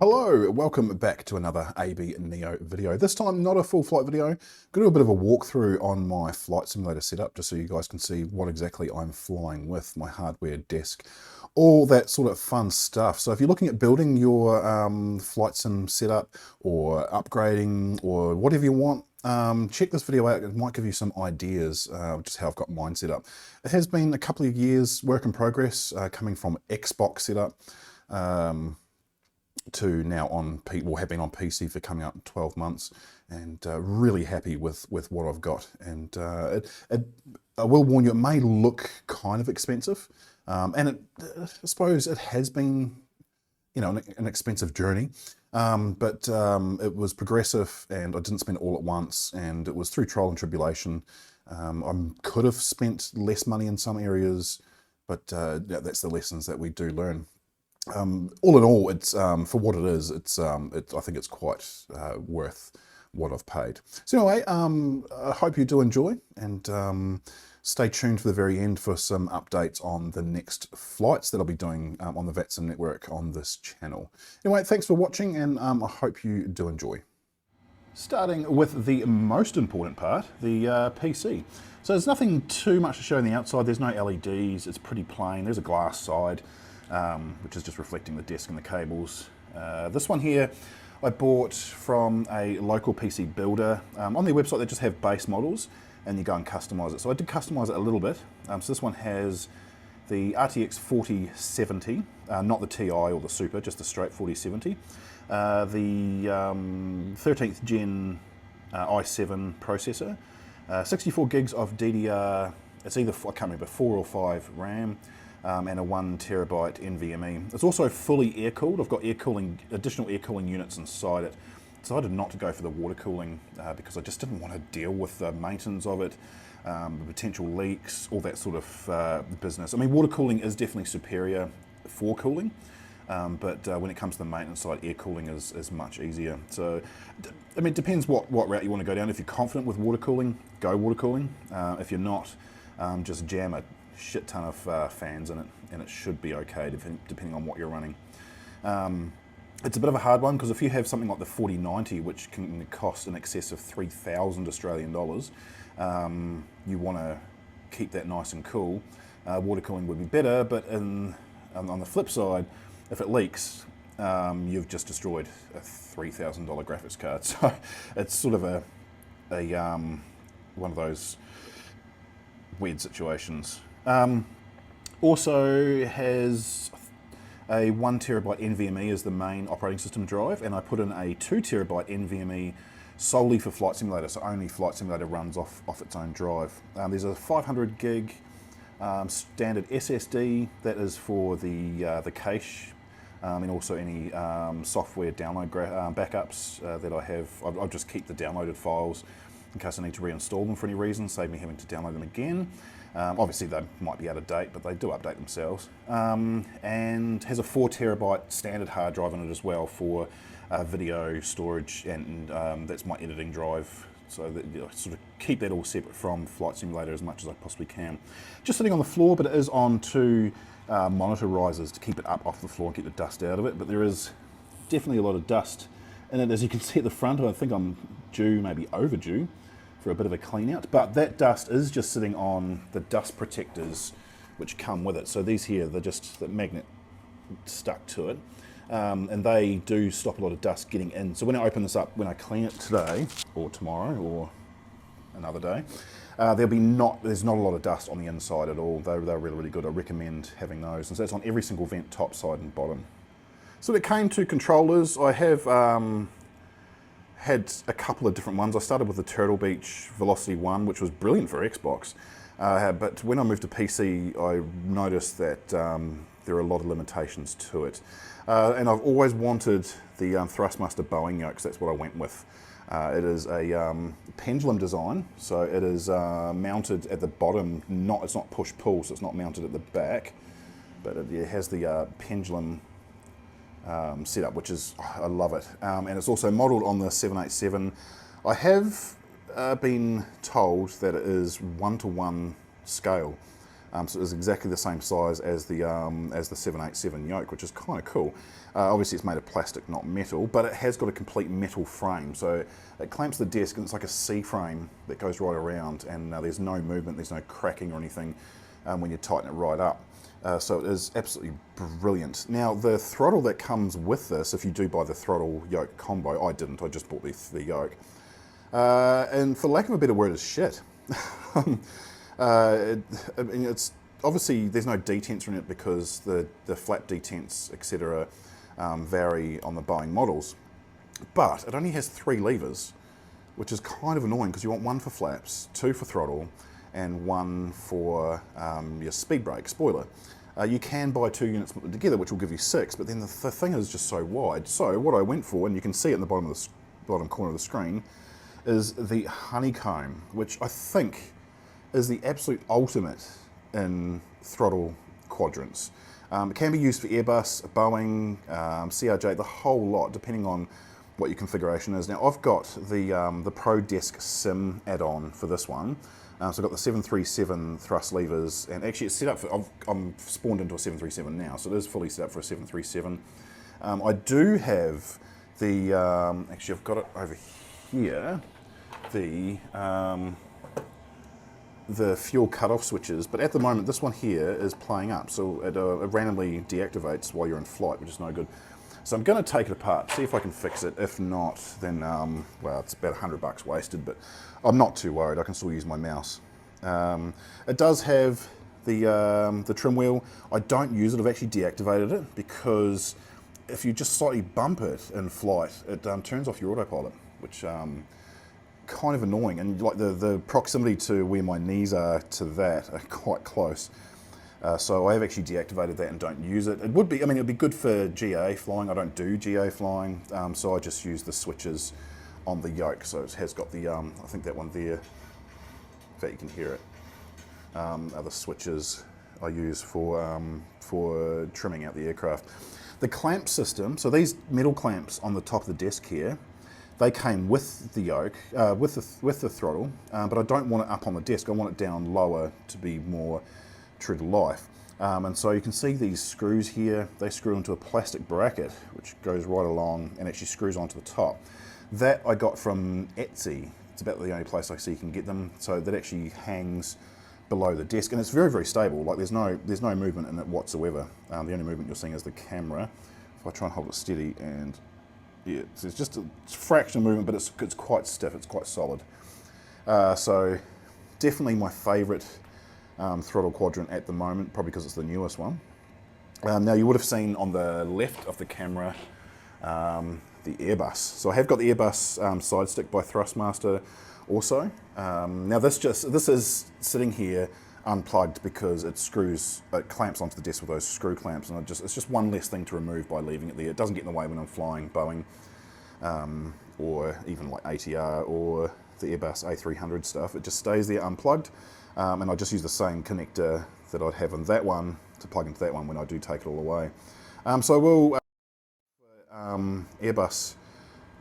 Hello, welcome back to another AB Neo video. This time not a full flight video. I'm going to do a bit of a walkthrough on my flight simulator setup just so you guys can see what exactly I'm flying with, my hardware, desk, all that sort of fun stuff. So if you're looking at building your flight sim setup or upgrading or whatever you want, check this video out. It might give you some ideas, just how I've got mine set up. It has been a couple of years work in progress, coming from Xbox setup to now on, have been on PC for coming up 12 months, and really happy with what I've got. And I will warn you, it may look kind of expensive, and I suppose it has been, you know, an expensive journey, but it was progressive, and I didn't spend it all at once, and it was through trial and tribulation. I could have spent less money in some areas, but yeah, that's the lessons that we do learn. All in all, it's for what it is. I think it's quite worth what I've paid. So anyway, I hope you do enjoy, and stay tuned to the very end for some updates on the next flights that I'll be doing on the VATSIM network on this channel. Anyway, thanks for watching, and I hope you do enjoy. Starting with the most important part, the PC. So there's nothing too much to show on the outside. There's no LEDs. It's pretty plain. There's a glass side, which is just reflecting the desk and the cables. This one here I bought from a local PC builder. On their website they just have base models and you go and customize it. So I did customize it a little bit. So this one has the RTX 4070, not the Ti or the Super, just the straight 4070. The 13th gen i7 processor, 64 gigs of DDR, it's either, I can't remember, 4 or 5 RAM, and a 1 terabyte NVMe. It's also fully air cooled. I've got additional air cooling units inside it. Decided not to go for the water cooling because I just didn't want to deal with the maintenance of it, the potential leaks, all that sort of business. I mean, water cooling is definitely superior for cooling, but when it comes to the maintenance side, air cooling is much easier. So, I mean, it depends what route you want to go down. If you're confident with water cooling, go water cooling. If you're not, just jam a shit ton of fans in it, and it should be okay depending on what you're running. It's a bit of a hard one because if you have something like the 4090, which can cost in excess of 3,000 Australian dollars, you want to keep that nice and cool. Water cooling would be better, but on the flip side, if it leaks, you've just destroyed a $3,000 graphics card. So it's sort of a one of those weird situations. Also has a 1 terabyte NVMe as the main operating system drive, and I put in a 2 terabyte NVMe solely for Flight Simulator, so only Flight Simulator runs off its own drive. There's a 500 gig standard SSD that is for the cache, and also any software download backups that I have. I'll just keep the downloaded files in case I need to reinstall them for any reason, save me having to download them again. Obviously they might be out of date, but they do update themselves. And has a 4 terabyte standard hard drive on it as well for video storage, and that's my editing drive. So that, you know, sort of keep that all separate from Flight Simulator as much as I possibly can. Just sitting on the floor, but it is on 2 monitor risers to keep it up off the floor and keep the dust out of it. But there is definitely a lot of dust in it, as you can see at the front. I think I'm due, maybe overdue, for a bit of a clean out, but that dust is just sitting on the dust protectors which come with it. So these here, they're just the magnet stuck to it, and they do stop a lot of dust getting in. So when I open this up, when I clean it today or tomorrow or another day, there's not a lot of dust on the inside at all. They're really good. I recommend having those, and so it's on every single vent, top, side and bottom. So when it came to controllers, I have had a couple of different ones. I started with the Turtle Beach Velocity 1, which was brilliant for Xbox, but when I moved to PC, I noticed that there are a lot of limitations to it. And I've always wanted the Thrustmaster Boeing Yokes. That's what I went with. It is a pendulum design, so it is mounted at the bottom. It's not push-pull, so it's not mounted at the back, but it has the pendulum setup, which is, I love it. And it's also modelled on the 787. I have been told that it is 1-to-1 scale. So it's exactly the same size as the 787 Yoke, which is kind of cool. Obviously it's made of plastic, not metal, but it has got a complete metal frame. So it clamps the desk and it's like a C-frame that goes right around, and there's no movement, there's no cracking or anything when you tighten it right up. So it is absolutely brilliant. Now the throttle that comes with this, if you do buy the throttle Yoke combo, I didn't, I just bought the Yoke. And for lack of a better word, is shit. I mean, it's obviously there's no detents in it because the flap detents, etc., vary on the Boeing models. But it only has 3 levers, which is kind of annoying because you want 1 for flaps, 2 for throttle, and 1 for your speed brake spoiler. You can buy 2 units put together, which will give you 6, but then the thing is just so wide. So what I went for, and you can see it in the bottom corner of the screen, is the Honeycomb, which I think is the absolute ultimate in throttle quadrants. It can be used for Airbus, Boeing, CRJ, the whole lot, depending on what your configuration is. Now I've got the Pro Desk Sim add-on for this one. So I've got the 737 thrust levers, and actually it's set up for, I'm spawned into a 737 now, so it is fully set up for a 737. I do have the, actually I've got it over here, the fuel cutoff switches, but at the moment this one here is playing up, so it randomly deactivates while you're in flight, which is no good. So I'm going to take it apart, see if I can fix it. If not, then well, it's about $100 wasted, but I'm not too worried. I can still use my mouse. It does have the trim wheel. I don't use it. I've actually deactivated it because if you just slightly bump it in flight, it turns off your autopilot, which kind of annoying, and like the proximity to where my knees are to that are quite close. So I have actually deactivated that and don't use it. It would be, I mean, it'd be good for GA flying. I don't do GA flying, so I just use the switches on the Yoke. So it has got the, I think that one there, in fact you can hear it, are the switches I use for trimming out the aircraft. The clamp system, so these metal clamps on the top of the desk here, they came with the Yoke, with the throttle, but I don't want it up on the desk. I want it down lower to be more true to life. And so you can see these screws here, they screw into a plastic bracket which goes right along and actually screws onto the top. That I got from Etsy. It's about the only place I see you can get them. So that actually hangs below the desk, and it's very, very stable. Like there's no movement in it whatsoever. The only movement you're seeing is the camera. If I try and hold it steady, and yeah, it's just a fraction of movement, but it's quite stiff, it's quite solid. So definitely my favorite throttle quadrant at the moment, probably because it's the newest one. Now you would have seen on the left of the camera the Airbus. So I have got the Airbus Sidestick by Thrustmaster also. Now this is sitting here unplugged because it clamps onto the desk with those screw clamps, and it's just one less thing to remove by leaving it there. It doesn't get in the way when I'm flying Boeing or even like ATR or the Airbus A300 stuff. It just stays there unplugged. And I just use the same connector that I'd have in that one to plug into that one when I do take it all away. So I will Airbus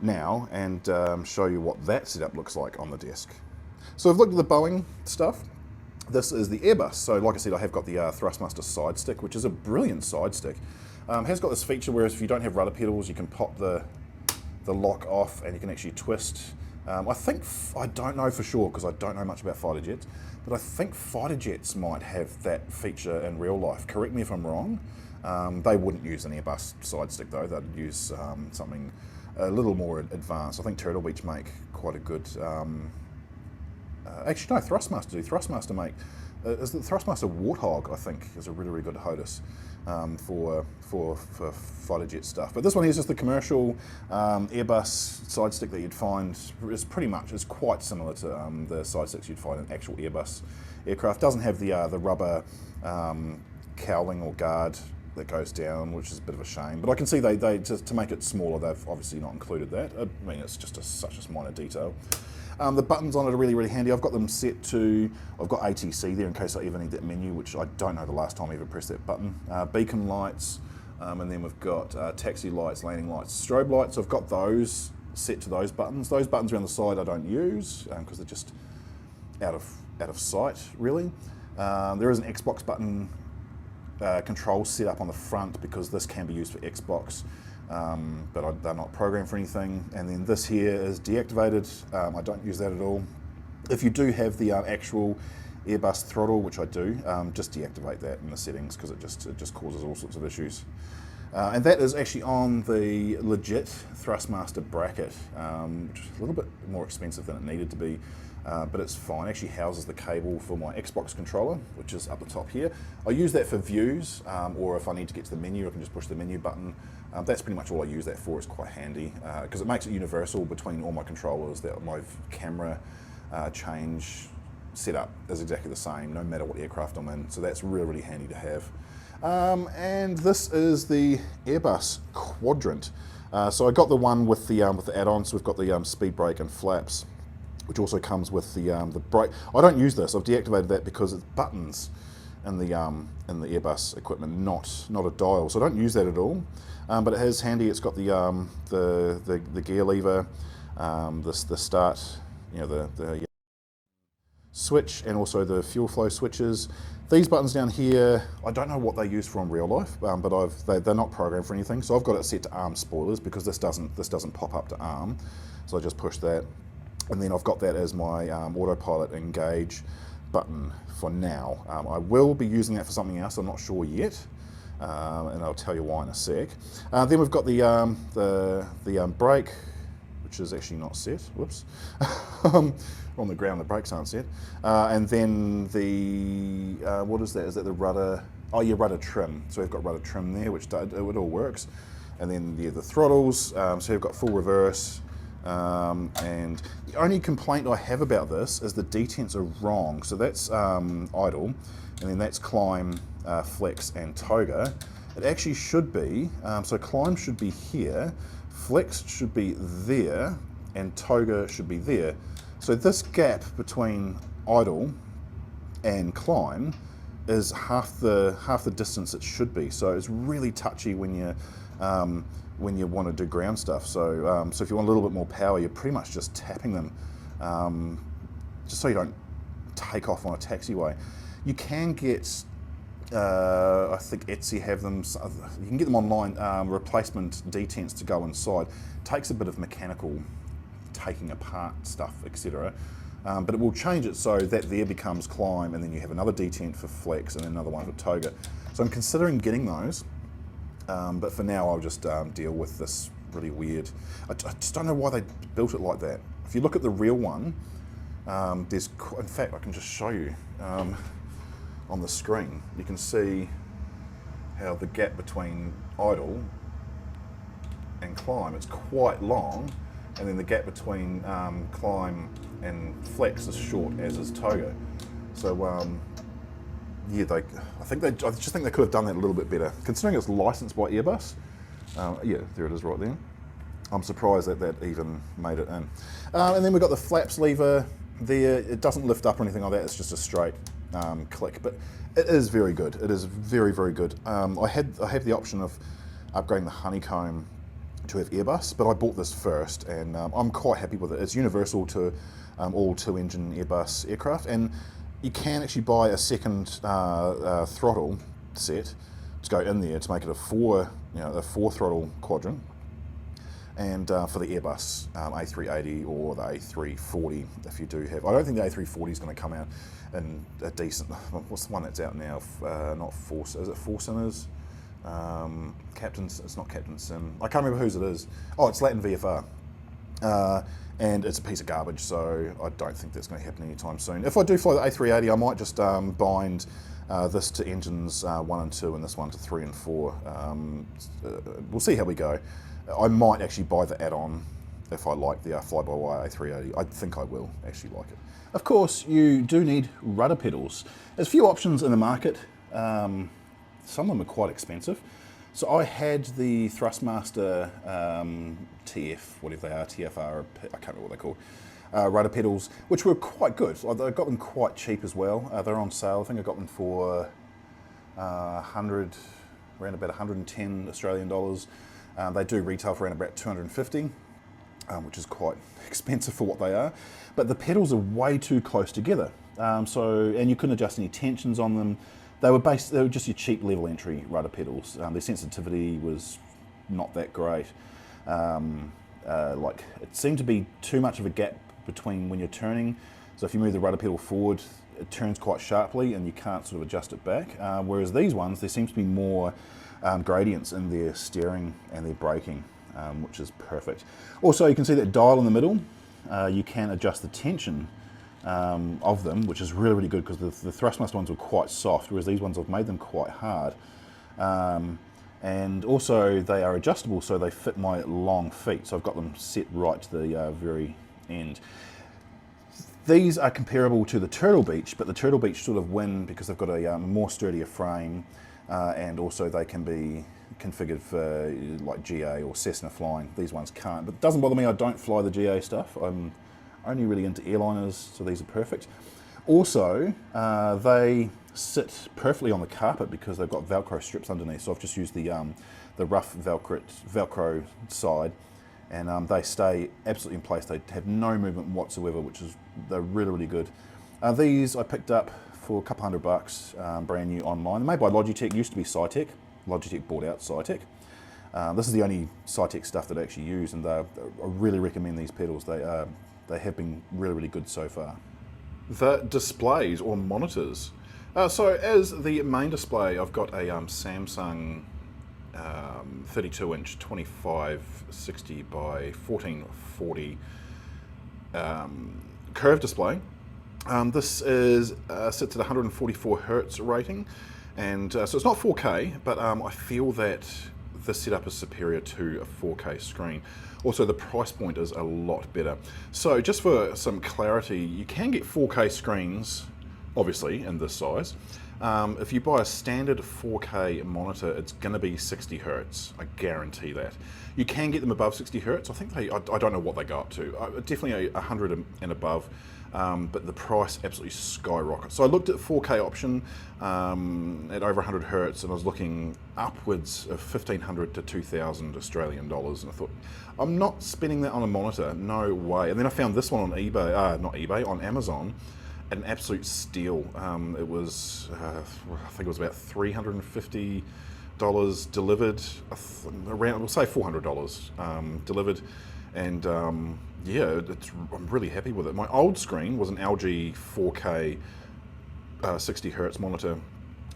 now and show you what that setup looks like on the desk. So I've looked at the Boeing stuff. This is the Airbus. So like I said, I have got the Thrustmaster side stick, which is a brilliant side stick. Has got this feature whereas if you don't have rudder pedals, you can pop the lock off and you can actually twist. I don't know for sure because I don't know much about fighter jets, but I think fighter jets might have that feature in real life. Correct me if I'm wrong. They wouldn't use an Airbus side stick though. They'd use something a little more advanced. I think Turtle Beach make quite a good. Actually, no, Thrustmaster do. Thrustmaster make. Is the Thrustmaster Warthog? I think is a really, really good HOTAS for fighter jet stuff. But this one here is just the commercial Airbus side stick that you'd find. Is quite similar to the side sticks you'd find in actual Airbus aircraft. Doesn't have the rubber cowling or guard that goes down, which is a bit of a shame. But I can see they just to make it smaller, they've obviously not included that. I mean, it's just such a minor detail. The buttons on it are really, really handy. I've got them set to, I've got ATC there in case I ever need that menu, which I don't know the last time I ever pressed that button. Beacon lights, and then we've got taxi lights, landing lights, strobe lights. I've got those set to those buttons. Those buttons around the side I don't use because they're just out of sight, really. There is an Xbox button control set up on the front because this can be used for Xbox, but they're not programmed for anything. And then this here is deactivated. I don't use that at all. If you do have the actual Airbus throttle, which I do, just deactivate that in the settings because it just causes all sorts of issues. And that is actually on the legit Thrustmaster bracket, which is a little bit more expensive than it needed to be. But it's fine. It actually houses the cable for my Xbox controller, which is up the top here. I use that for views, or if I need to get to the menu, I can just push the menu button. That's pretty much all I use that for. It's quite handy, because it makes it universal between all my controllers, that my camera change setup is exactly the same, no matter what aircraft I'm in. So that's really, really handy to have. And this is the Airbus quadrant. So I got the one with the add-ons. We've got the speed brake and flaps, which also comes with the brake. I don't use this. I've deactivated that because it's buttons in the Airbus equipment, not a dial. So I don't use that at all. But it is handy. It's got the gear lever, the start, the switch, and also the fuel flow switches. These buttons down here, I don't know what they use for in real life, but they're not programmed for anything. So I've got it set to ARM spoilers because this doesn't pop up to ARM. So I just push that. And then I've got that as my autopilot engage button for now. I will be using that for something else, I'm not sure yet, and I'll tell you why in a sec. Then we've got the brake, which is actually not set, whoops. On the ground, the brakes aren't set. And then the, what is that? Is that the rudder? Oh yeah, rudder trim. So we've got rudder trim there, which it all works. And then the throttles, so we've got full reverse. And the only complaint I have about this is the detents are wrong. So that's idle, and then that's climb, flex, and toga. It actually should be, so climb should be here, flex should be there, and toga should be there. So this gap between idle and climb is half the distance it should be. So it's really touchy when you want to do ground stuff. So, so if you want a little bit more power, you're pretty much just tapping them, just so you don't take off on a taxiway. You can get, I think Etsy have them, you can get them online, replacement detents to go inside. It takes a bit of mechanical taking apart stuff, etc. But it will change it so that there becomes climb, and then you have another detent for flex and then another one for toga. So I'm considering getting those. But for now, I'll just deal with this really weird. I just don't know why they built it like that. If you look at the real one, in fact, I can just show you on the screen. You can see how the gap between idle and climb, it's quite long, and then the gap between climb and flex is short, as is toga. So yeah, I just think they could have done that a little bit better, considering it's licensed by Airbus. Yeah, there it is right there. I'm surprised that even made it in. And then we've got the flaps lever there. It doesn't lift up or anything like that. It's just a straight click, but it is very good. It is very, very good. I have the option of upgrading the Honeycomb to have Airbus, but I bought this first, and I'm quite happy with it. It's universal to all two-engine Airbus aircraft, and you can actually buy a second throttle set to go in there to make it a four throttle quadrant, and for the Airbus A380 or the A340, if you do have. I don't think the A340 is going to come out in a decent. What's the one that's out now? Not Force. Is it Forceners? Captain's. It's not Captain Sim. I can't remember whose it is. Oh, it's Latin VFR. And it's a piece of garbage, so I don't think that's going to happen anytime soon. If I do fly the A380, I might just bind this to engines 1 and 2 and this one to 3 and 4. We'll see how we go. I might actually buy the add-on if I like the fly-by-wire A380. I think I will actually like it. Of course, you do need rudder pedals. There's a few options in the market. Some of them are quite expensive. So I had the Thrustmaster TF, whatever they are, TFR, I can't remember what they're called, rudder pedals, which were quite good. I got them quite cheap as well. They're on sale. I think I got them for around about 110 Australian dollars. They do retail for around about 250. which is quite expensive for what they are. But the pedals are way too close together. And you couldn't adjust any tensions on them. They were just your cheap level entry rudder pedals. Their sensitivity was not that great. Like it seemed to be too much of a gap between when you're turning. So if you move the rudder pedal forward, it turns quite sharply and you can't sort of adjust it back. Whereas these ones, there seems to be more gradients in their steering and their braking, which is perfect. Also, you can see that dial in the middle. You can adjust the tension of them, which is really, really good because the Thrustmaster ones were quite soft, whereas these ones I've made them quite hard. And also they are adjustable so they fit my long feet. So I've got them set right to the very end. These are comparable to the Turtle Beach, but the Turtle Beach sort of win because they've got a more sturdier frame, and also they can be configured for like GA or Cessna flying. These ones can't, but it doesn't bother me. I don't fly the GA stuff. I'm only really into airliners, so these are perfect. Also, they sit perfectly on the carpet because they've got Velcro strips underneath. So I've just used the rough Velcro side, and they stay absolutely in place. They have no movement whatsoever, they're really, really good. These I picked up for a couple $100, brand new online. They're made by Logitech. Used to be Cytec. Logitech bought out Cytec. This is the only Cytec stuff that I actually use, and I really recommend these pedals. They have been really, really good so far. The displays or monitors. So as the main display, I've got a Samsung 32-inch 2560 by 1440 curved display. This is sits at 144 hertz rating, and so it's not 4K, but I feel that this setup is superior to a 4K screen. Also, the price point is a lot better. So just for some clarity, you can get 4K screens, obviously, in this size. If you buy a standard 4K monitor, it's going to be 60 hertz. I guarantee that. You can get them above 60 hertz. I think I don't know what they go up to. Definitely 100 and above. But the price absolutely skyrockets. So I looked at 4K option at over 100 hertz, and I was looking upwards of 1,500 to 2,000 Australian dollars, and I thought, I'm not spending that on a monitor, no way. And then I found this one on eBay, not eBay, on Amazon, an absolute steal. It was, I think it was about $350 delivered, around, we'll say $400 delivered, and yeah, I'm really happy with it. My old screen was an LG 4K 60 hertz monitor,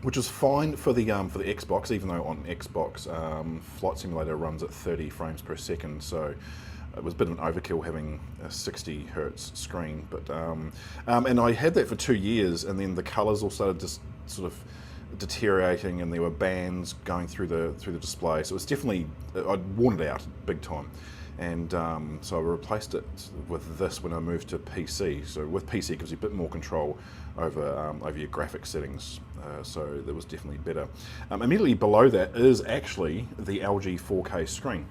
which is fine for the Xbox, even though on Xbox Flight Simulator runs at 30 frames per second. So it was a bit of an overkill having a 60 hertz screen. But and I had that for 2 years, and then the colours all started just sort of deteriorating, and there were bands going through the display. So it was definitely, I'd worn it out big time. And so I replaced it with this when I moved to PC. So with PC, it gives you a bit more control over your graphics settings. So that was definitely better. Immediately below that is actually the LG 4K screen.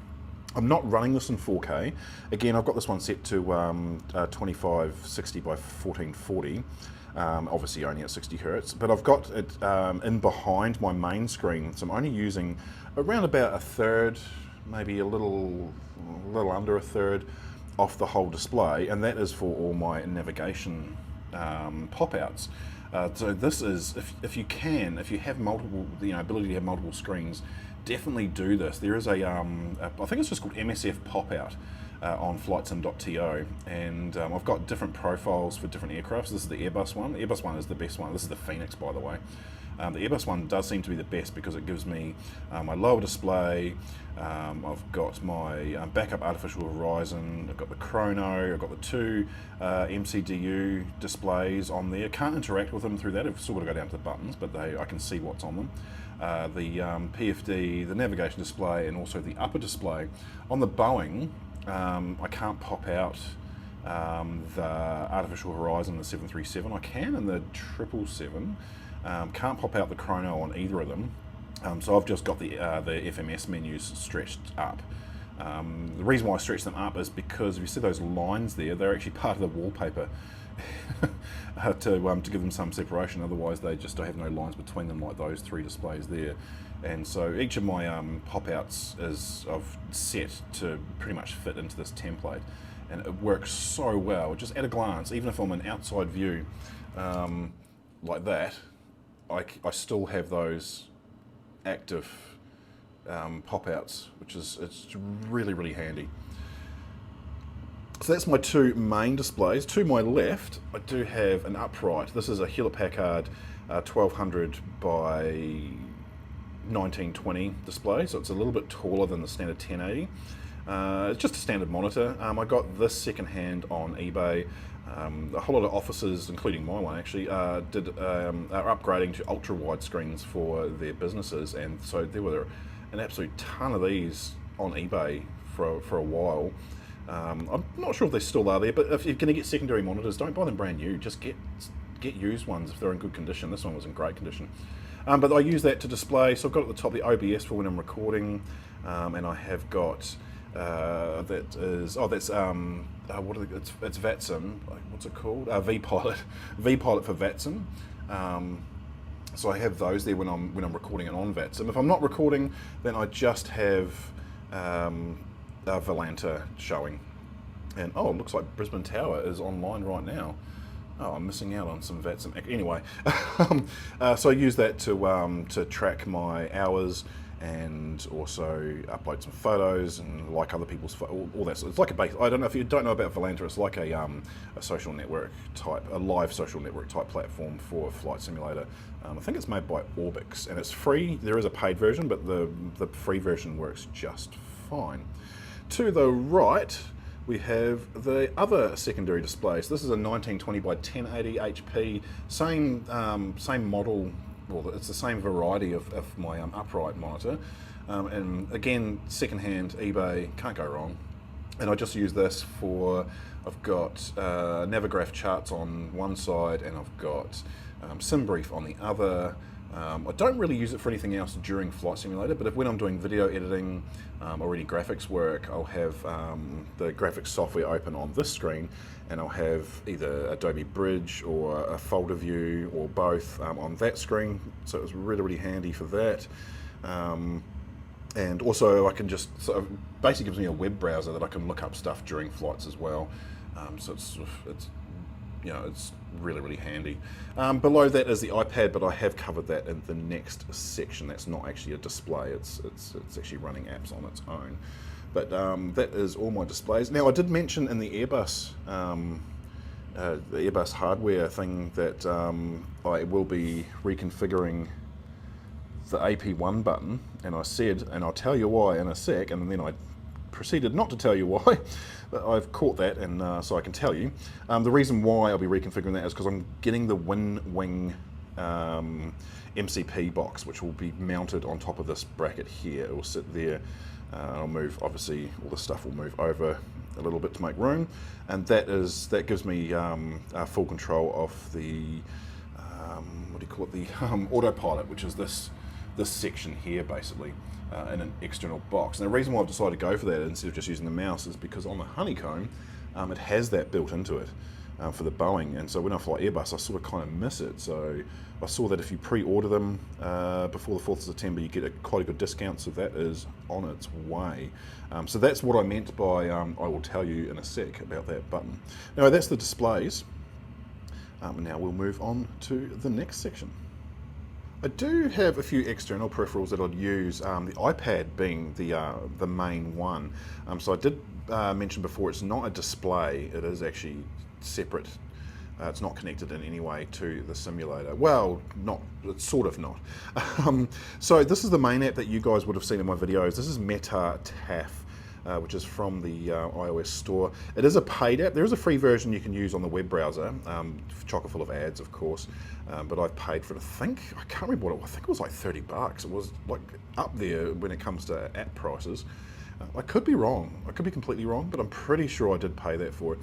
I'm not running this in 4K. Again, I've got this one set to 2560 by 1440. Obviously only at 60 hertz, but I've got it in behind my main screen. So I'm only using around about a third, maybe a little under a third off the whole display, and that is for all my navigation pop-outs. So this is, if you have multiple, ability to have multiple screens, definitely do this. There is I think it's just called MSF pop-out on flightsim.to, and I've got different profiles for different aircrafts. This is the Airbus one. The Airbus one is the best one. This is the Phoenix, by the way. The Airbus one does seem to be the best because it gives me my lower display. I've got my backup artificial horizon. I've got the chrono. I've got the two MCDU displays on there. Can't interact with them through that. I've still got to go down to the buttons, but I can see what's on them. The PFD, the navigation display, and also the upper display. On the Boeing, I can't pop out the artificial horizon, the 737. I can in the 777. Can't pop out the chrono on either of them, so I've just got the FMS menus stretched up. The reason why I stretch them up is because if you see those lines there, they're actually part of the wallpaper to give them some separation. Otherwise, they just have no lines between them like those three displays there. And so each of my pop-outs I've set to pretty much fit into this template, and it works so well. Just at a glance, even if I'm an outside view like that, I still have those active pop-outs, it's really handy. So that's my two main displays. To my left, I do have an upright. This is a Hewlett-Packard 1200 by 1920 display, so it's a little bit taller than the standard 1080. It's just a standard monitor. I got this secondhand on eBay. A whole lot of offices, including my one actually, are upgrading to ultra wide screens for their businesses, and so there were an absolute ton of these on eBay for a while. I'm not sure if they still are there, but if you're going to get secondary monitors, don't buy them brand new. Just get used ones if they're in good condition. This one was in great condition. But I use that to display. So I've got at the top the OBS for when I'm recording, and I have got it's VATSIM. What's it called? vPilot for VATSIM. So I have those there when I'm recording it on VATSIM. If I'm not recording, then I just have Volanta showing. And oh, it looks like Brisbane Tower is online right now. Oh, I'm missing out on some VATSIM. Anyway, so I use that to track my hours and also upload some photos and like other people's all that. So it's like a base. I don't know if you don't know about Volanta. It's like a social network type, a live social network type platform for Flight Simulator. I think it's made by Orbix and it's free. There is a paid version, but the free version works just fine. To the right, we have the other secondary display. So this is a 1920 by 1080 HP, same model. Well, it's the same variety of my upright monitor, and again, secondhand eBay, can't go wrong. And I just use this for, I've got Navigraph charts on one side, and I've got SimBrief on the other. I don't really use it for anything else during Flight Simulator, but when I'm doing video editing or any graphics work, I'll have the graphics software open on this screen, and I'll have either Adobe Bridge or a folder view or both on that screen. So it's really handy for that. And also I can just, so it basically gives me a web browser that I can look up stuff during flights as well. So it's you know, it's really handy. Below that is the iPad, but I have covered that in the next section. That's not actually a display, it's actually running apps on its own. But that is all my displays. Now I did mention in the Airbus hardware thing that I will be reconfiguring the AP1 button, and I said, and I'll tell you why in a sec, and then I proceeded not to tell you why, but I've caught that, and so I can tell you. The reason why I'll be reconfiguring that is because I'm getting the Wing MCP box, which will be mounted on top of this bracket here. It will sit there. I'll move, obviously all the stuff will move over a little bit to make room, and that gives me full control of the what do you call it, the autopilot, which is this section here basically, in an external box. And the reason why I've decided to go for that instead of just using the mouse is because on the Honeycomb it has that built into it for the Boeing, and so when I fly Airbus I sort of kind of miss it. So I saw that if you pre-order them before the 4th of September you get quite a good discount, so that is on its way. So that's what I meant by I will tell you in a sec about that button. Now that's the displays. Now we'll move on to the next section. I do have a few external peripherals that I'd use, the iPad being the main one. So I did mention before, it's not a display, it is actually separate. It's not connected in any way to the simulator. Well, it's sort of not. So this is the main app that you guys would have seen in my videos. This is Meta TAF. Which is from the iOS store. It is a paid app. There is a free version you can use on the web browser, chock full of ads, of course, but I've paid for it. I can't remember what it was. I think it was like 30 bucks. It was like up there when it comes to app prices. I could be wrong. I could be completely wrong, but I'm pretty sure I did pay that for it.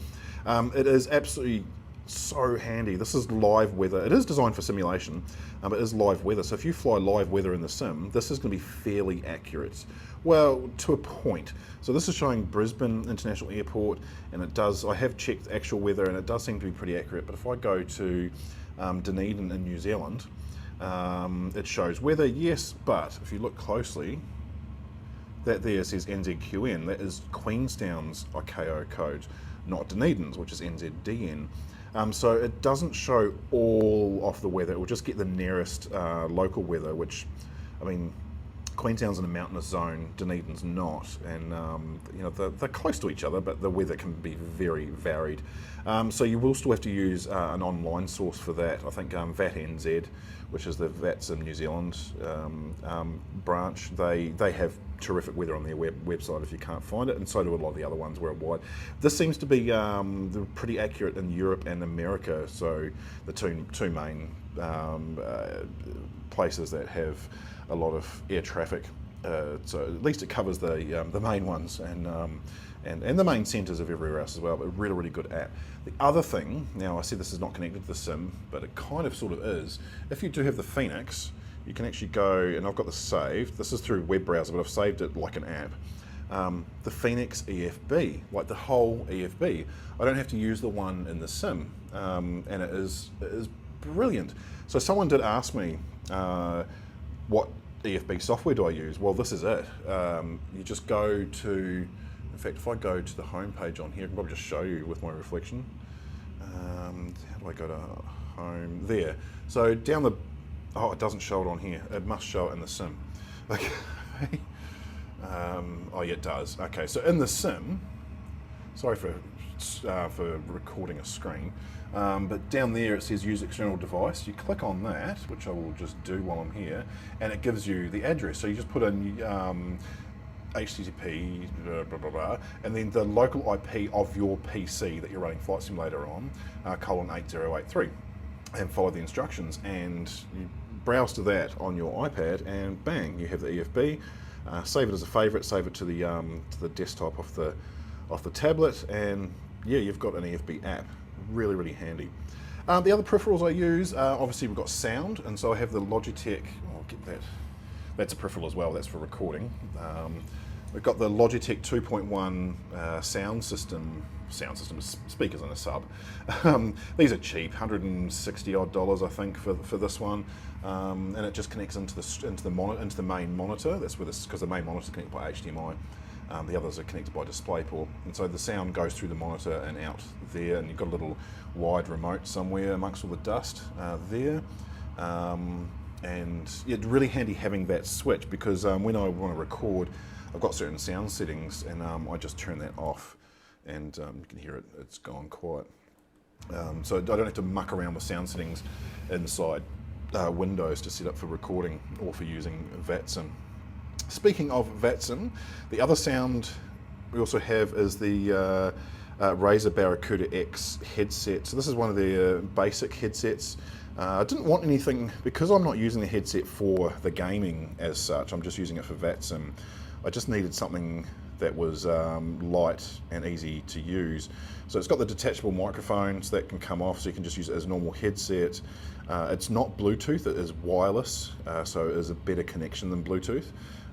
It is absolutely so handy. This is live weather. It is designed for simulation, but it is live weather. So if you fly live weather in the sim, this is going to be fairly accurate. Well, to a point. So this is showing Brisbane International Airport, and it does, I have checked actual weather and it does seem to be pretty accurate, but if I go to Dunedin in New Zealand, It shows weather, yes, but if you look closely, that there says NZQN. That is Queenstown's ICAO code, not Dunedin's, which is NZDN. So it doesn't show all of the weather. It will just get the nearest local weather, which, I mean, Queenstown's in a mountainous zone, Dunedin's not, and you know, they're close to each other, but the weather can be very varied. So you will still have to use an online source for that. I think VATNZ, which is the VATS in New Zealand branch, they have terrific weather on their website if you can't find it, and so do a lot of the other ones worldwide. This seems to be pretty accurate in Europe and America, so the two main places that have a lot of air traffic. So at least it covers the main ones and the main centres of everywhere else as well, but really, really good app. The other thing, now I said this is not connected to the sim, but it kind of sort of is. If you do have the Phoenix, you can actually go, and I've got this saved, this is through web browser, but I've saved it like an app. The Phoenix EFB, like the whole EFB. I don't have to use the one in the sim, and it is brilliant. So someone did ask me, what EFB software do I use? Well, this is it. You just go to, in fact, if I go to the home page on here, I can probably just show you with my reflection. How do I go to home? There. So down the, oh, it doesn't show it on here. It must show it in the sim. Okay. Oh yeah, it does. Okay, so in the sim, sorry for recording a screen, but down there it says use external device. You click on that, which I will just do while I'm here, and it gives you the address. So you just put in HTTP, blah, blah, blah, and then the local IP of your PC that you're running Flight Simulator on, :8083, and follow the instructions, and you browse to that on your iPad, and bang, you have the EFB. Save it as a favourite, save it to the desktop of the tablet, and yeah, you've got an EFB app. Really, really handy. The other peripherals I use, obviously we've got sound, and so I have the Logitech, I'll get that, that's a peripheral as well, that's for recording. We've got the Logitech 2.1 sound system, speakers in a sub. These are cheap, $160 odd I think for this one, and it just connects into the main monitor. That's where this, because the main monitor is connected by HDMI. The others are connected by DisplayPort, and so the sound goes through the monitor and out there, and you've got a little wide remote somewhere amongst all the dust there. And yeah, it's really handy having that switch, because when I want to record, I've got certain sound settings, and I just turn that off, and you can hear it, it's gone quiet. So I don't have to muck around with sound settings inside Windows to set up for recording or for using VATSIM. Speaking of VATSIM, the other sound we also have is the Razer Barracuda X headset. So this is one of the basic headsets. I didn't want anything, because I'm not using the headset for the gaming as such, I'm just using it for VATSIM. I just needed something that was light and easy to use. So it's got the detachable microphone, so that can come off, so you can just use it as a normal headset. It's not Bluetooth, it is wireless, so it is a better connection than Bluetooth.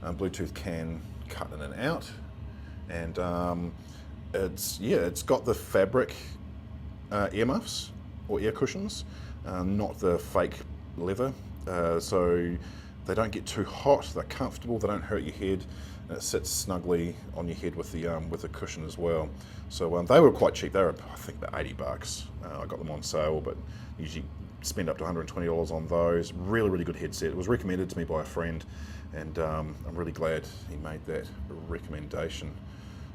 Bluetooth can cut in and out, and it's got the fabric earmuffs or ear cushions, not the fake leather, so they don't get too hot, they're comfortable, they don't hurt your head, and it sits snugly on your head with the cushion as well. So they were quite cheap. They were, I think, about $80. I got them on sale, but usually spend up to $120 on those. Really, really good headset. It was recommended to me by a friend, and I'm really glad he made that recommendation.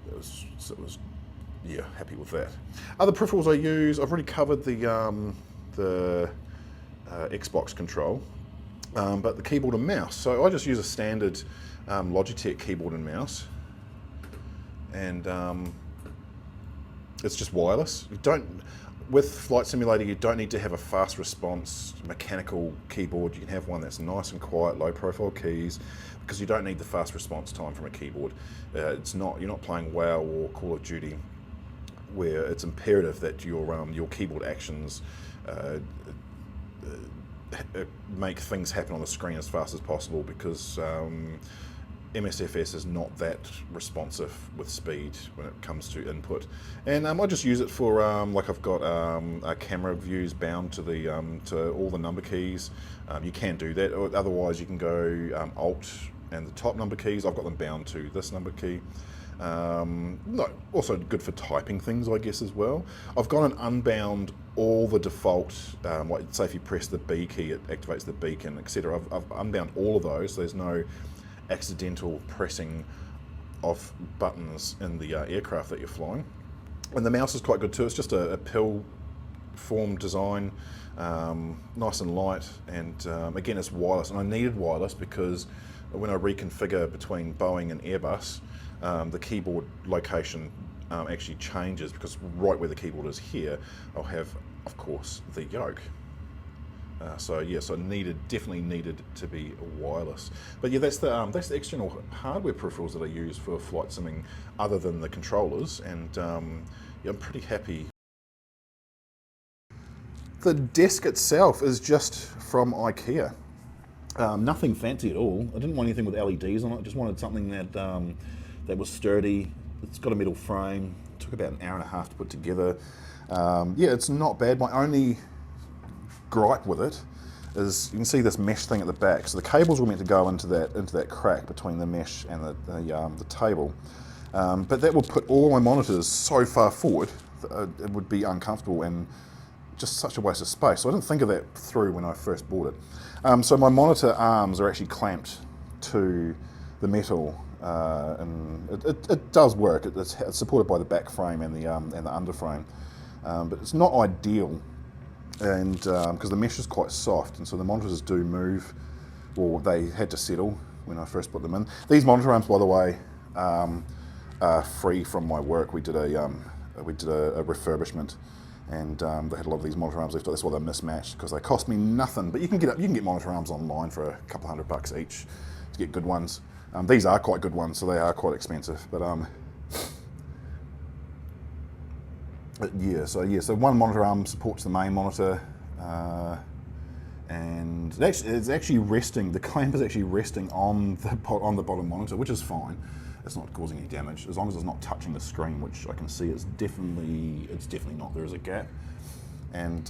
It was yeah, happy with that. Other peripherals I use, I've already covered the Xbox control, but the keyboard and mouse. So I just use a standard Logitech keyboard and mouse, and it's just wireless. You don't, with Flight Simulator, you don't need to have a fast response mechanical keyboard. You can have one that's nice and quiet, low profile keys, because you don't need the fast response time from a keyboard. You're not playing WoW or Call of Duty, where it's imperative that your keyboard actions make things happen on the screen as fast as possible, because MSFS is not that responsive with speed when it comes to input, and I just use it for like I've got camera views bound to the to all the number keys. You can do that, or otherwise you can go Alt and the top number keys. I've got them bound to this number key. Also good for typing things, I guess, as well. I've got an unbound all the default, like say if you press the B key, it activates the beacon, etc. I've unbound all of those, so there's no accidental pressing of buttons in the aircraft that you're flying. And the mouse is quite good too. It's just a pill form design, nice and light, and again it's wireless, and I needed wireless because when I reconfigure between Boeing and Airbus, the keyboard location actually changes, because right where the keyboard is here, I'll have, of course, the Yoke. So yes, I definitely needed to be wireless. But yeah, that's the external hardware peripherals that I use for flight simming, other than the controllers, and yeah, I'm pretty happy. The desk itself is just from IKEA. Nothing fancy at all. I didn't want anything with LEDs on it. I just wanted something that that was sturdy. It's got a metal frame. It took about an hour and a half to put together. Yeah, it's not bad. My only gripe with it is you can see this mesh thing at the back. So the cables were meant to go into that crack between the mesh and the table. But that would put all my monitors so far forward that it would be uncomfortable and just such a waste of space. So I didn't think of that through when I first bought it. So my monitor arms are actually clamped to the metal, and it does work. It's supported by the back frame and the under frame, but it's not ideal, and because the mesh is quite soft, and so the monitors do move, or they had to settle when I first put them in. These monitor arms, by the way, are free from my work. We did a refurbishment, and they had a lot of these monitor arms left. That's why they're mismatched, because they cost me nothing. But you can get monitor arms online for a couple $100 each to get good ones. These are quite good ones, so they are quite expensive. But yeah, so one monitor arm supports the main monitor, and it's actually resting. The clamp is actually resting on the bottom monitor, which is fine. It's not causing any damage as long as it's not touching the screen, which I can see it's definitely not. There is a gap, and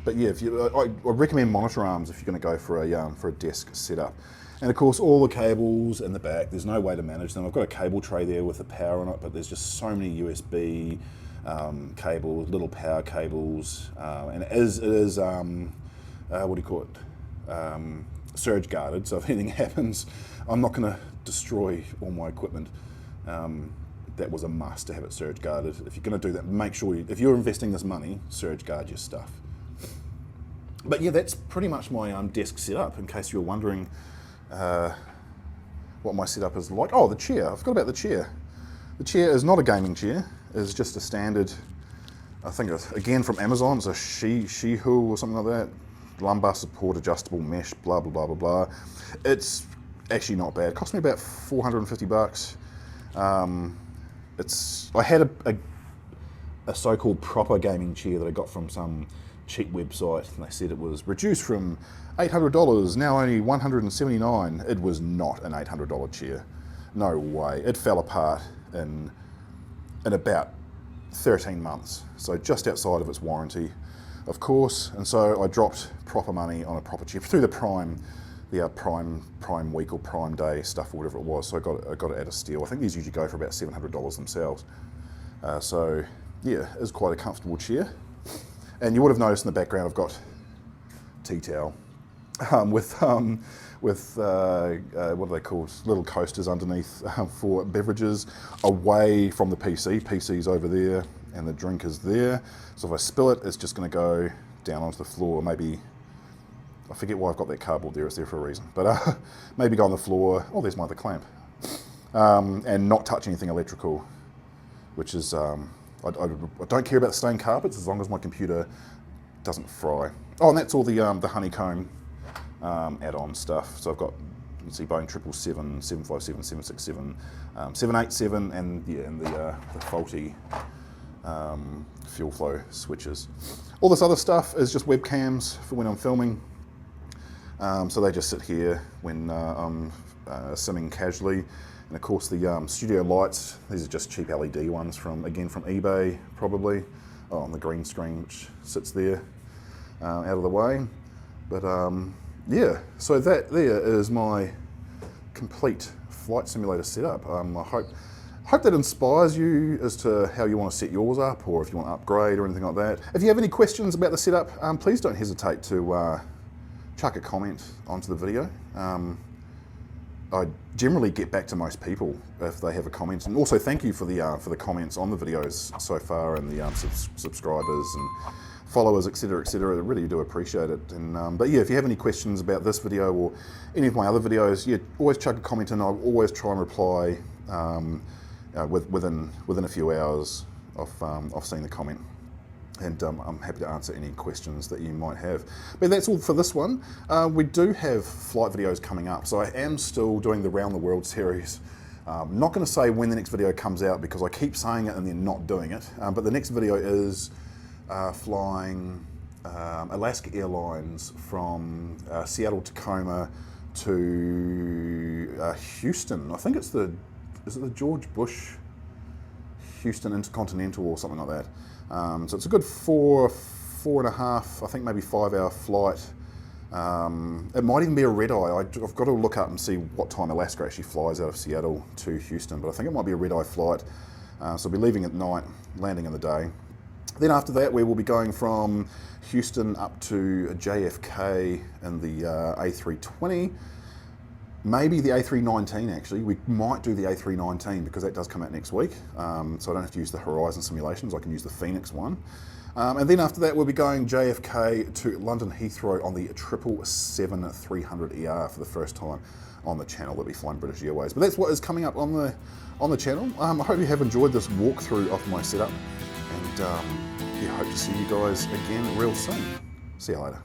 but yeah, I recommend monitor arms if you're going to go for a desk setup. And of course, all the cables in the back, there's no way to manage them. I've got a cable tray there with the power on it, but there's just so many USB cables, little power cables, and it is what do you call it? Surge guarded. So if anything happens, I'm not going to destroy all my equipment. That was a must to have it surge guarded. If you're going to do that, make sure if you're investing this money, surge guard your stuff. But yeah, that's pretty much my desk setup. In case you're wondering what my setup is like. Oh, the chair. I forgot about the chair. The chair is not a gaming chair. It's just a standard, I think it's, again, from Amazon. It's a Shihu or something like that. Lumbar support, adjustable mesh, blah, blah, blah, blah, blah. It's actually not bad. It cost me about $450. I had a so-called proper gaming chair that I got from some cheap website, and they said it was reduced from $800, now only $179. It was not an $800 chair. No way. It fell apart in about 13 months. So just outside of its warranty, of course. And so I dropped proper money on a proper chair through the Prime week or Prime day stuff or whatever it was. So I got it at a steal. I think these usually go for about $700 themselves. So yeah, it's quite a comfortable chair. And you would have noticed in the background I've got tea towel with what are they called? Little coasters underneath for beverages, away from the PC. PC's over there and the drink is there. So if I spill it, it's just going to go down onto the floor. Maybe, I forget why I've got that cardboard there. It's there for a reason. But maybe go on the floor. Oh, there's my other clamp. And not touch anything electrical, which is, I don't care about the stained carpets as long as my computer doesn't fry. Oh, and that's all the Honeycomb add-on stuff. So I've got, you can see Boeing 777, 757, 767, 787, and the faulty fuel flow switches. All this other stuff is just webcams for when I'm filming. So they just sit here when I'm simming casually. And of course the studio lights, these are just cheap LED ones from eBay probably. Oh, on the green screen which sits there out of the way. But yeah, so that there is my complete flight simulator setup. I hope that inspires you as to how you want to set yours up, or if you want to upgrade or anything like that. If you have any questions about the setup, please don't hesitate to chuck a comment onto the video. I generally get back to most people if they have a comment, and also thank you for the comments on the videos so far, and the subscribers and followers, etc., etc. I really do appreciate it. And but yeah, if you have any questions about this video or any of my other videos, yeah, always chuck a comment in. I'll always try and reply within a few hours of seeing the comment. And I'm happy to answer any questions that you might have. But that's all for this one. We do have flight videos coming up, so I am still doing the Round the World series. I'm not going to say when the next video comes out because I keep saying it and then not doing it. But the next video is flying Alaska Airlines from Seattle, Tacoma to Houston. I think it's is it the George Bush Houston Intercontinental or something like that. So it's a good four and a half, I think maybe 5 hour flight. It might even be a red eye. I've got to look up and see what time Alaska actually flies out of Seattle to Houston, but I think it might be a red eye flight. So I'll be leaving at night, landing in the day. Then after that, we will be going from Houston up to JFK in the A320. Maybe the A319 actually. We might do the A319 because that does come out next week. So I don't have to use the Horizon simulations, I can use the Phoenix one. And then after that we'll be going JFK to London Heathrow on the 777-300ER for the first time on the channel. We'll be flying British Airways. But that's what is coming up on the channel. I hope you have enjoyed this walkthrough of my setup, and yeah, hope to see you guys again real soon. See you later.